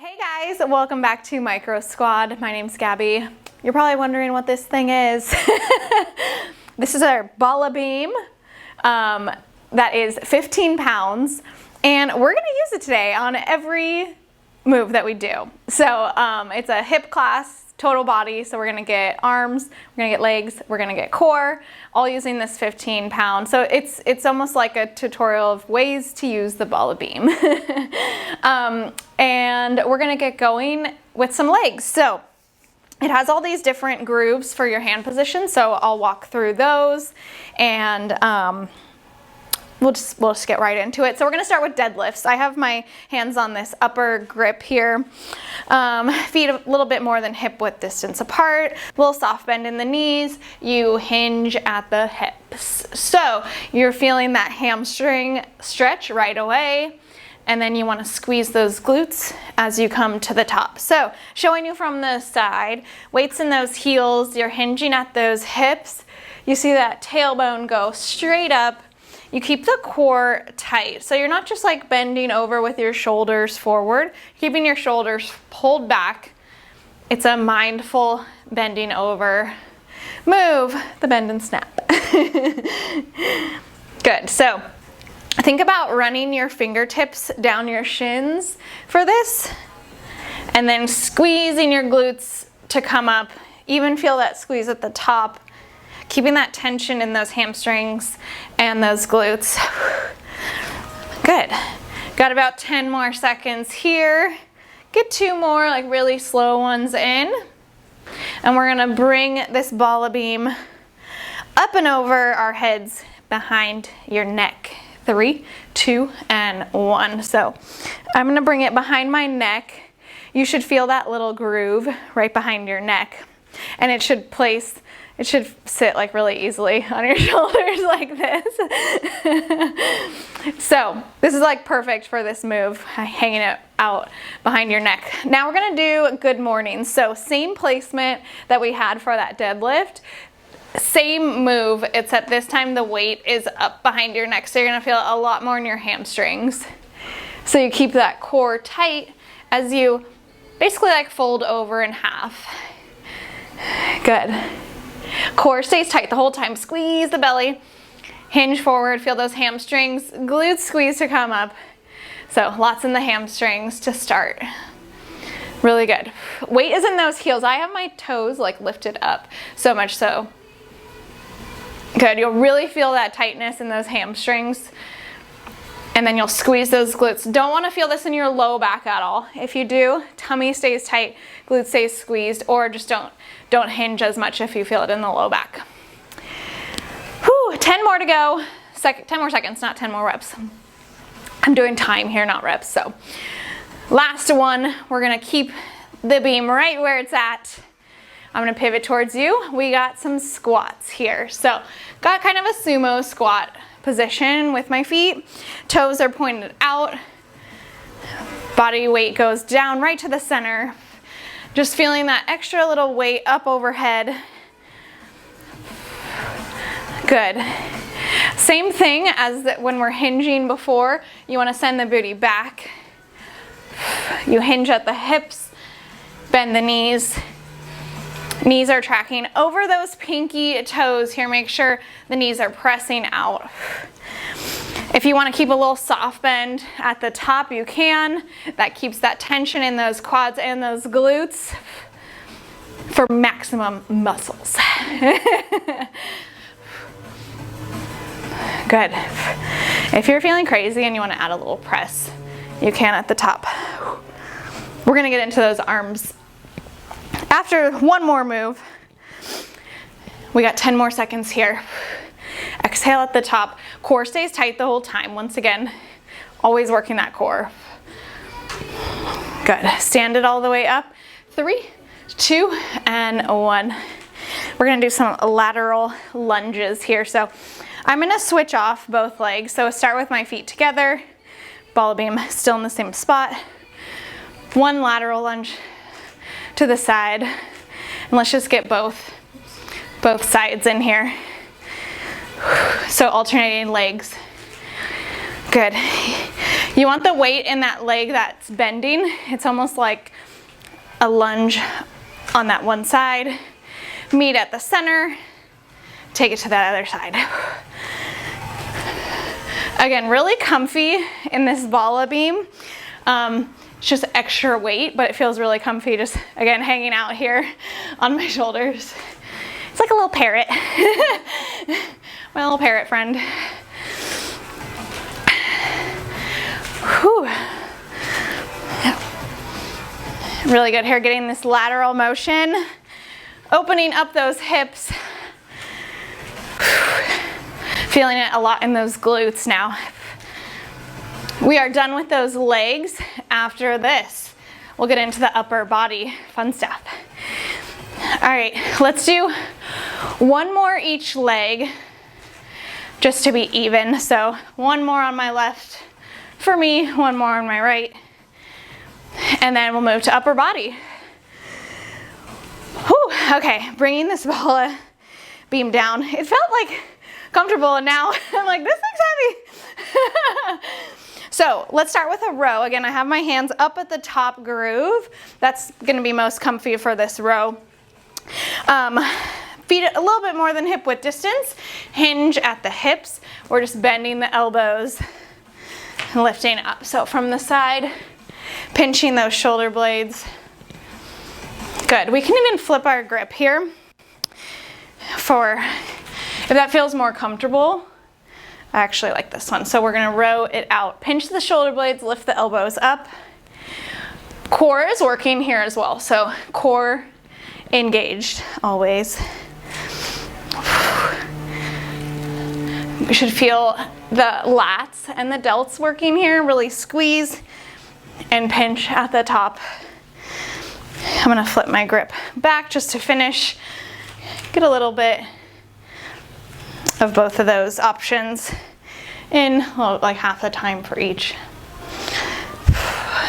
Hey guys, welcome back to Micro Squad. My name's Gabby. You're probably wondering what this thing is. This is our Bala Beam that is 15 pounds, and we're gonna use it today on every move that we do. So it's a hip class, total body, so we're gonna get arms, we're gonna get legs, we're gonna get core, all using this 15 pounds. So it's almost like a tutorial of ways to use the Bala Beam. And we're gonna get going with some legs. So it has all these different grooves for your hand position, so I'll walk through those, and we'll just get right into it. So we're gonna start with deadlifts. I have my hands on this upper grip here. Feet a little bit more than hip width distance apart. A little soft bend in the knees. You hinge at the hips. So you're feeling that hamstring stretch right away. And then you want to squeeze those glutes as you come to the top. So showing you from the side, weights in those heels, you're hinging at those hips. You see that tailbone go straight up. You keep the core tight. So you're not just like bending over with your shoulders forward, keeping your shoulders pulled back. It's a mindful bending over. Move the bend and snap. Good. So think about running your fingertips down your shins for this, and then squeezing your glutes to come up. Even feel that squeeze at the top, keeping that tension in those hamstrings and those glutes. Good. Got about 10 more seconds here. Get 2 more like really slow ones in. And we're gonna bring this Bala Beam up and over our heads behind your neck. 3, 2, and 1. So I'm gonna bring it behind my neck. You should feel that little groove right behind your neck. And it should sit like really easily on your shoulders like this. So this is like perfect for this move, hanging it out behind your neck. Now we're gonna do good morning. So same placement that we had for that deadlift. Same move, except this time the weight is up behind your neck, so you're gonna feel a lot more in your hamstrings. So you keep that core tight as you basically like fold over in half. Good. Core stays tight the whole time. Squeeze the belly, hinge forward, feel those hamstrings, glutes squeeze to come up. So lots in the hamstrings to start. Really good. Weight is in those heels. I have my toes like lifted up so much so. Good, you'll really feel that tightness in those hamstrings, and then you'll squeeze those glutes. Don't want to feel this in your low back at all. If you do, tummy stays tight, glutes stays squeezed, or just don't hinge as much if you feel it in the low back. Whew, 10 more to go. 10 more seconds, not 10 more reps. I'm doing time here, not reps. So last one, we're gonna keep the beam right where it's at. I'm gonna pivot towards you. We got some squats here. So got kind of a sumo squat position with my feet. Toes are pointed out. Body weight goes down right to the center. Just feeling that extra little weight up overhead. Good. Same thing as when we're hinging before. You wanna send the booty back. You hinge at the hips, bend the knees. Knees are tracking over those pinky toes here. Make sure the knees are pressing out. If you want to keep a little soft bend at the top, you can. That keeps that tension in those quads and those glutes for maximum muscles. Good. If you're feeling crazy and you want to add a little press, you can at the top. We're going to get into those arms after one more move. We got 10 more seconds here. Exhale at the top. Core stays tight the whole time. Once again, always working that core. Good. Stand it all the way up. 3, 2, and 1. We're gonna do some lateral lunges here. So I'm gonna switch off both legs. So start with my feet together. Bala Beam still in the same spot. One lateral lunge to the side, and let's just get both sides in here. So alternating legs. Good. You want the weight in that leg that's bending. It's almost like a lunge on that one side. Meet at the center. Take it to that other side. Again, really comfy in this Bala Beam. It's just extra weight, but it feels really comfy just, again, hanging out here on my shoulders. It's like a little parrot. My little parrot friend. Whew. Really good here, getting this lateral motion, opening up those hips. Feeling it a lot in those glutes now. We are done with those legs. After this, we'll get into the upper body fun stuff. All right, let's do one more each leg just to be even. So one more on my left for me, one more on my right, and then we'll move to upper body. Whew, okay, bringing this Bala Beam down. It felt like comfortable, and now I'm like, this thing's heavy. So let's start with a row. Again, I have my hands up at the top groove. That's gonna be most comfy for this row. Feet a little bit more than hip width distance. Hinge at the hips. We're just bending the elbows and lifting up. So from the side, pinching those shoulder blades. Good. We can even flip our grip here if that feels more comfortable. I actually like this one. So we're gonna row it out. Pinch the shoulder blades, lift the elbows up. Core is working here as well. So core engaged always. We should feel the lats and the delts working here. Really squeeze and pinch at the top. I'm gonna flip my grip back just to finish. Get a little bit of both of those options in, well, like half the time for each.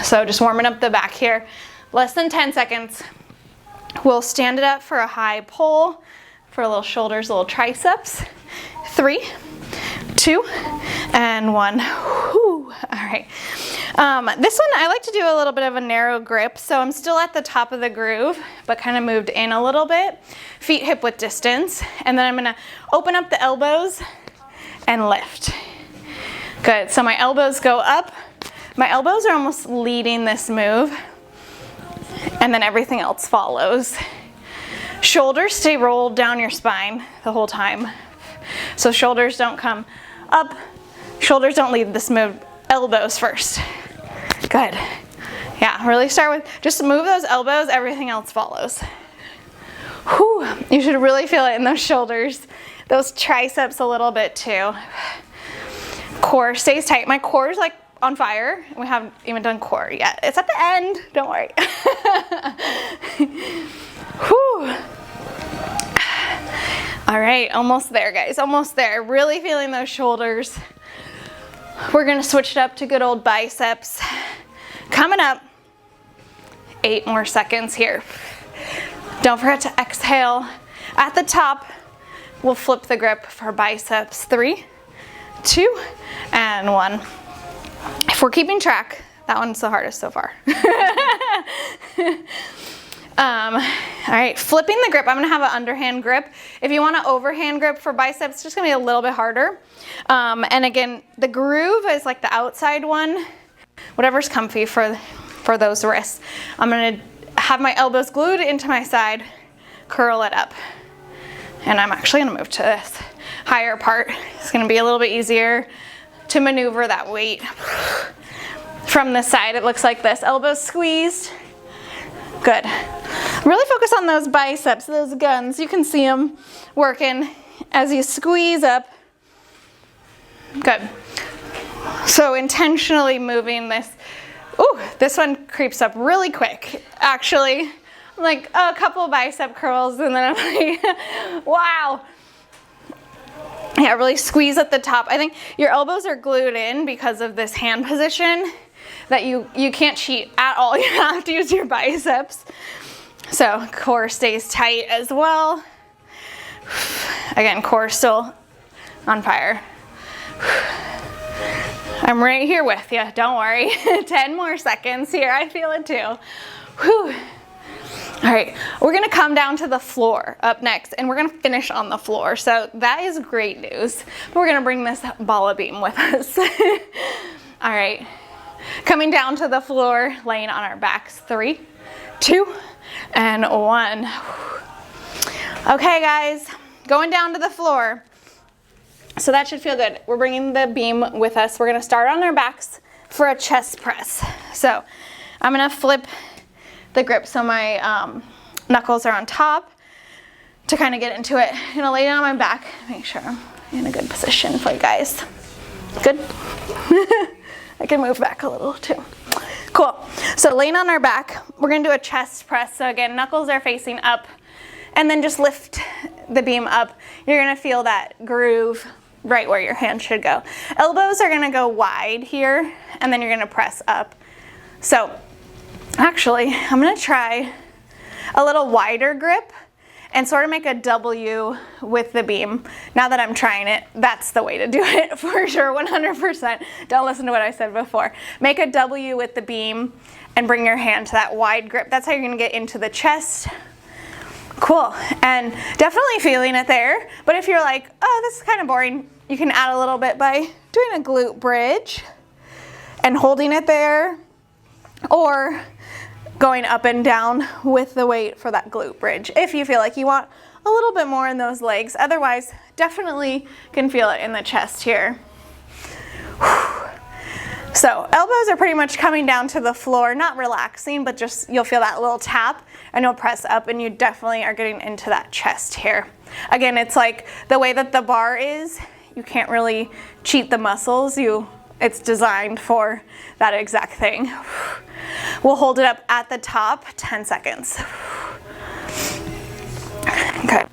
So just warming up the back here. Less than 10 seconds. We'll stand it up for a high pull for a little shoulders, little triceps. 3, 2, and 1. Whew. All right. This one, I like to do a little bit of a narrow grip. So I'm still at the top of the groove, but kind of moved in a little bit. Feet hip width distance. And then I'm gonna open up the elbows and lift. Good, so my elbows go up. My elbows are almost leading this move. And then everything else follows. Shoulders stay rolled down your spine the whole time. So shoulders don't come up. Shoulders don't lead this move. Elbows first. Good. Yeah, really start with, just move those elbows, everything else follows. Whew, you should really feel it in those shoulders, those triceps a little bit too. Core stays tight. My core is like on fire. We haven't even done core yet. It's at the end, don't worry. Whew. All right, almost there, guys, almost there. Really feeling those shoulders. We're gonna switch it up to good old biceps. Coming up, 8 more seconds here. Don't forget to exhale. At the top, we'll flip the grip for biceps. 3, 2, and 1. If we're keeping track, that one's the hardest so far. All right, flipping the grip. I'm gonna have an underhand grip. If you want an overhand grip for biceps, it's just gonna be a little bit harder. And again, the groove is like the outside one, whatever's comfy for those wrists. I'm gonna have my elbows glued into my side, curl it up. And I'm actually gonna move to this higher part. It's gonna be a little bit easier to maneuver that weight. From the side, it looks like this. Elbows squeezed. Good. Really focus on those biceps, those guns. You can see them working as you squeeze up. Good. So intentionally moving this. Ooh, this one creeps up really quick. Actually, like a couple of bicep curls and then I'm like, wow. Yeah, really squeeze at the top. I think your elbows are glued in because of this hand position that you can't cheat at all. You have to use your biceps. So core stays tight as well. Again, core still on fire. I'm right here with you, don't worry. 10 more seconds here, I feel it too. Whew. All right, we're gonna come down to the floor up next, and we're gonna finish on the floor. So that is great news. But we're gonna bring this Bala Beam with us. All right, coming down to the floor, laying on our backs. 3, 2, and 1. Okay guys, going down to the floor. So that should feel good. We're bringing the beam with us. We're gonna start on our backs for a chest press. So I'm gonna flip the grip so my knuckles are on top to kind of get into it. I'm gonna lay down on my back, make sure I'm in a good position for you guys. Good? I can move back a little too. Cool. So laying on our back, we're gonna do a chest press. So again, knuckles are facing up, and then just lift the beam up. You're gonna feel that groove right where your hand should go. Elbows are gonna go wide here, and then you're gonna press up. So actually, I'm gonna try a little wider grip and sort of make a W with the beam. Now that I'm trying it, that's the way to do it for sure, 100%. Don't listen to what I said before. Make a W with the beam and bring your hand to that wide grip. That's how you're gonna get into the chest. Cool, and definitely feeling it there. But if you're like, oh, this is kind of boring, you can add a little bit by doing a glute bridge and holding it there, or going up and down with the weight for that glute bridge if you feel like you want a little bit more in those legs. Otherwise, definitely can feel it in the chest here. So elbows are pretty much coming down to the floor, not relaxing, but just you'll feel that little tap and you'll press up, and you definitely are getting into that chest here. Again, it's like the way that the bar is, you can't really cheat the muscles. It's designed for that exact thing. We'll hold it up at the top, 10 seconds. Okay.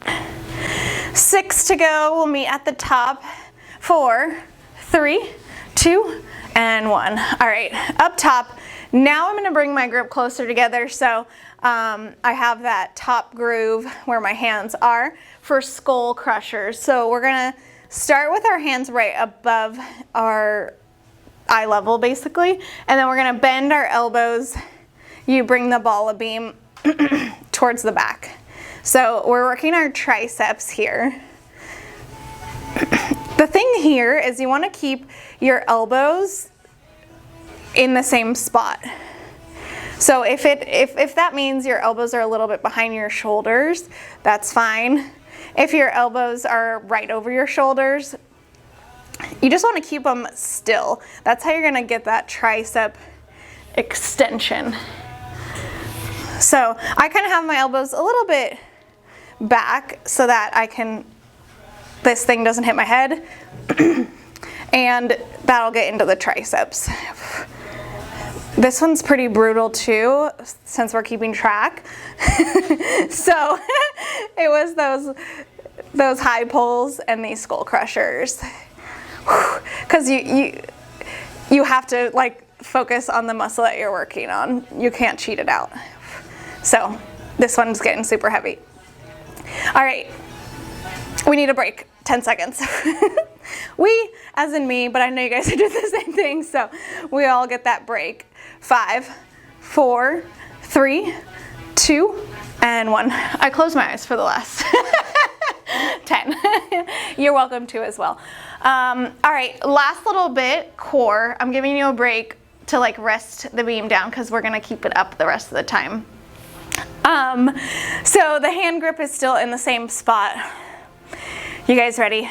6 to go, we'll meet at the top. 4, 3, 2, and 1. All right, up top. Now I'm gonna bring my grip closer together, so I have that top groove where my hands are for skull crushers. So we're gonna start with our hands right above our eye level basically, and then we're gonna bend our elbows. You bring the Bala Beam towards the back. So we're working our triceps here. The thing here is you wanna keep your elbows in the same spot. So if that means your elbows are a little bit behind your shoulders, that's fine. If your elbows are right over your shoulders, you just want to keep them still. That's how you're going to get that tricep extension. So I kind of have my elbows a little bit back so that this thing doesn't hit my head, and that'll get into the triceps. This one's pretty brutal too, since we're keeping track. So it was those high pulls and these skull crushers. Because you have to like focus on the muscle that you're working on. You can't cheat it out. So this one's getting super heavy. All right, we need a break. 10 seconds. We, as in me, but I know you guys are doing the same thing, so we all get that break. 5, 4, 3, 2, and 1. I closed my eyes for the last 10. You're welcome to as well. All right, last little bit, core. I'm giving you a break to like rest the beam down because we're gonna keep it up the rest of the time. So the hand grip is still in the same spot. You guys ready?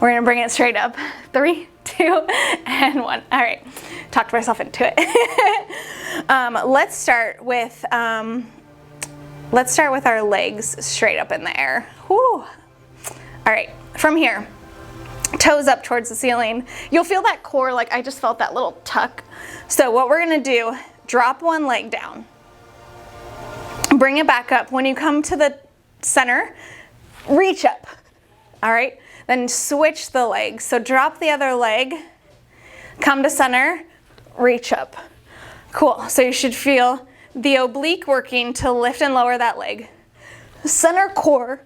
We're gonna bring it straight up. 3, 2, and 1. All right, talked myself into it. Let's start with our legs straight up in the air. Whew. All right, from here, toes up towards the ceiling. You'll feel that core, like I just felt that little tuck. So what we're gonna do, drop one leg down, bring it back up. When you come to the center, reach up. All right, then switch the legs. So drop the other leg, come to center, reach up. Cool, so you should feel the oblique working to lift and lower that leg. Center core,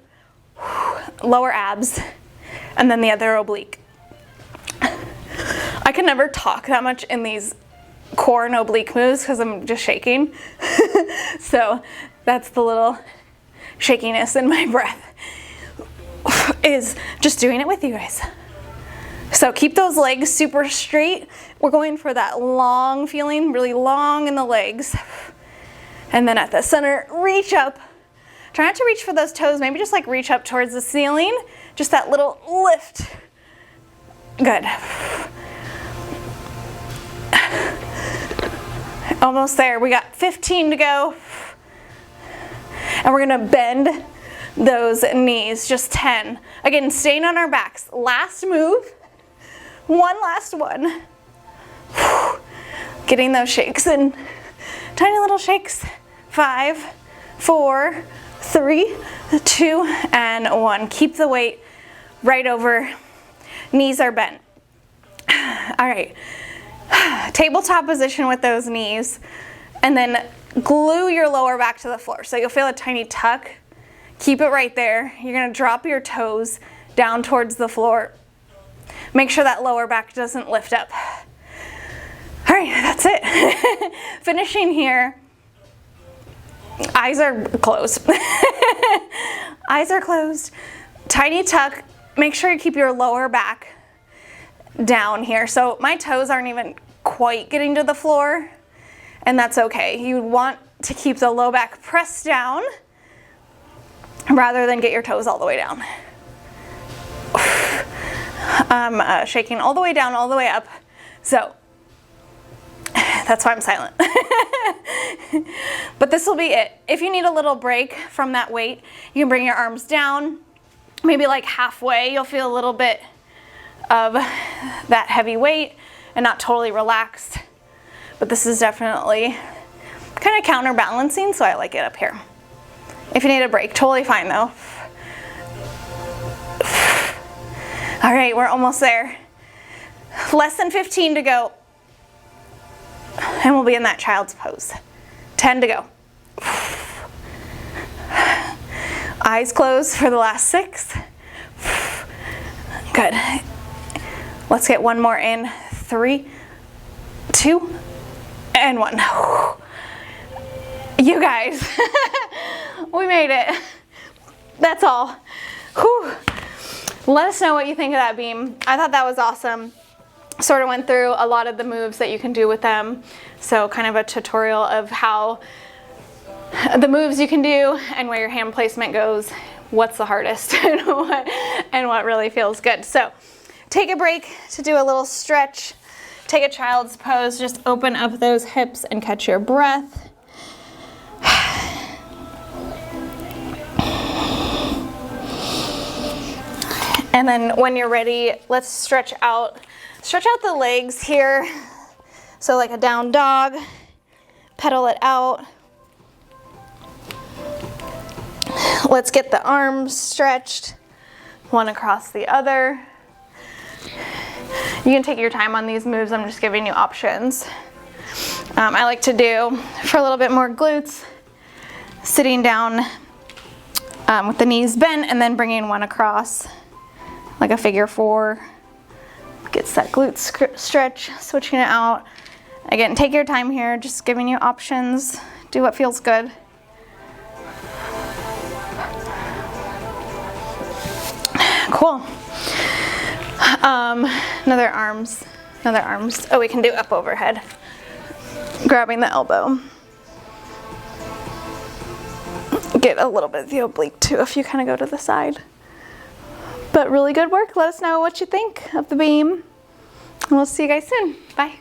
lower abs, and then the other oblique. I I can never talk that much in these core and oblique moves because I'm just shaking. So that's the little shakiness in my breath, is just doing it with you guys. So keep those legs super straight. We're going for that long feeling, really long in the legs. And then at the center, reach up. Try not to reach for those toes, maybe just like reach up towards the ceiling. Just that little lift. Good. Almost there. We got 15 to go. And we're gonna bend those knees, just 10. Again, staying on our backs. Last move. One last one. Getting those shakes in. Tiny little shakes. 5, 4, 3, 2, and 1. Keep the weight right over. Knees are bent. All right. Tabletop position with those knees. And then glue your lower back to the floor. So you'll feel a tiny tuck. Keep it right there. You're gonna drop your toes down towards the floor. Make sure that lower back doesn't lift up. All right, that's it. Finishing here. Eyes are closed. Eyes are closed. Tiny tuck. Make sure you keep your lower back down here. So my toes aren't even quite getting to the floor, and that's okay. You want to keep the low back pressed down rather than get your toes all the way down. I'm shaking all the way down, all the way up. So that's why I'm silent. But this will be it. If you need a little break from that weight, you can bring your arms down, maybe like halfway. You'll feel a little bit of that heavy weight and not totally relaxed. But this is definitely kind of counterbalancing, so I like it up here. If you need a break, totally fine though. All right, we're almost there. Less than 15 to go. And we'll be in that child's pose. 10 to go. Eyes closed for the last 6. Good. Let's get one more in. 3, 2, and 1. You guys, we made it. That's all. Whew. Let us know what you think of that beam. I thought that was awesome. Sort of went through a lot of the moves that you can do with them. So kind of a tutorial of how the moves you can do and where your hand placement goes, what's the hardest and what really feels good. So take a break to do a little stretch. Take a child's pose. Just open up those hips and catch your breath. And then when you're ready, let's stretch out the legs here. So like a down dog, pedal it out. Let's get the arms stretched, one across the other. You can take your time on these moves. I'm just giving you options. I like to do, for a little bit more glutes, sitting down with the knees bent and then bringing one across like a figure 4. Gets that glute stretch, switching it out. Again, take your time here, just giving you options. Do what feels good. Cool. Another arms. Oh, we can do up overhead. Grabbing the elbow. Get a little bit of the oblique too if you kind of go to the side. But really good work. Let us know what you think of the beam. And we'll see you guys soon. Bye.